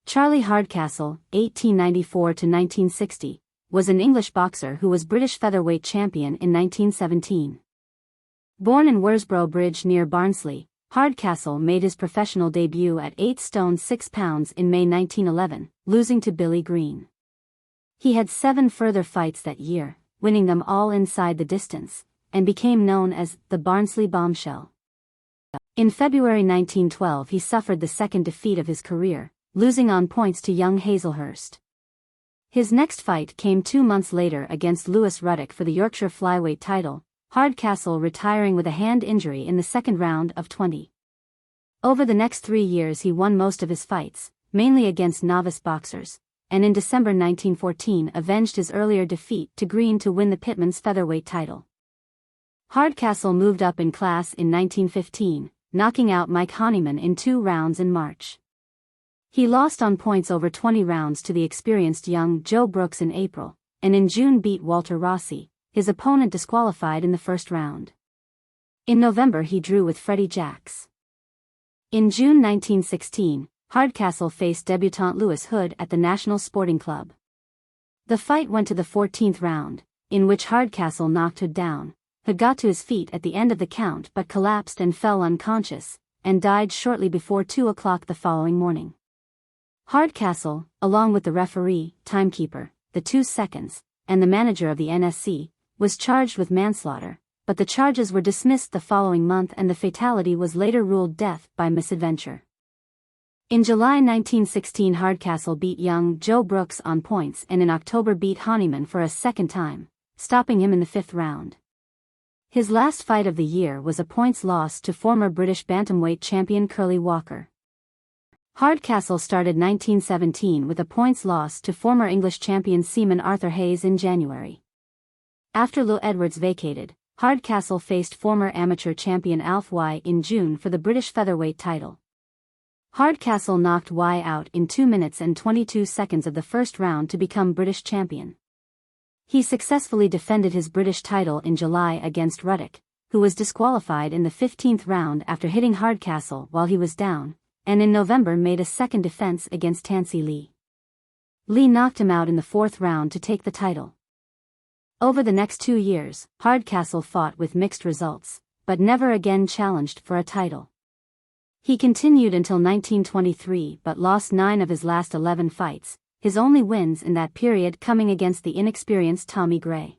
Charlie Hardcastle, 1894–1960, was an English boxer who was British featherweight champion in 1917. Born in Worsbrough Bridge near Barnsley, Hardcastle made his professional debut at 8 stone 6 pounds in May 1911, losing to Billy Green. He had 7 further fights that year, winning them all inside the distance, and became known as the Barnsley Bombshell. In February 1912 he suffered the second defeat of his career, losing on points to young Hazelhurst. His next fight came 2 months later against Lewis Ruddock for the Yorkshire flyweight title, Hardcastle retiring with a hand injury in the second round of 20. Over the next 3 years he won most of his fights, mainly against novice boxers, and in December 1914 avenged his earlier defeat to Green to win the Pitman's featherweight title. Hardcastle moved up in class in 1915, knocking out Mike Honeyman in 2 rounds in March. He lost on points over 20 rounds to the experienced young Joe Brooks in April, and in June beat Walter Rossi, his opponent disqualified in the first round. In November he drew with Freddie Jacks. In June 1916, Hardcastle faced debutant Lewis Hood at the National Sporting Club. The fight went to the 14th round, in which Hardcastle knocked Hood down. Hood got to his feet at the end of the count but collapsed and fell unconscious, and died shortly before 2 o'clock the following morning. Hardcastle, along with the referee, timekeeper, the 2 seconds, and the manager of the NSC, was charged with manslaughter, but the charges were dismissed the following month and the fatality was later ruled death by misadventure. In July 1916 Hardcastle beat young Joe Brooks on points and in October beat Honeyman for a second time, stopping him in the 5th round. His last fight of the year was a points loss to former British bantamweight champion Curly Walker. Hardcastle started 1917 with a points loss to former English champion seaman Arthur Hayes in January. After Lou Edwards vacated, Hardcastle faced former amateur champion Alf Y in June for the British featherweight title. Hardcastle knocked Y out in 2 minutes and 22 seconds of the first round to become British champion. He successfully defended his British title in July against Ruddock, who was disqualified in the 15th round after hitting Hardcastle while he was down, and in November made a second defense against Tansy Lee. Lee knocked him out in the 4th round to take the title. Over the next 2 years, Hardcastle fought with mixed results, but never again challenged for a title. He continued until 1923 but lost 9 of his last 11 fights, his only wins in that period coming against the inexperienced Tommy Gray.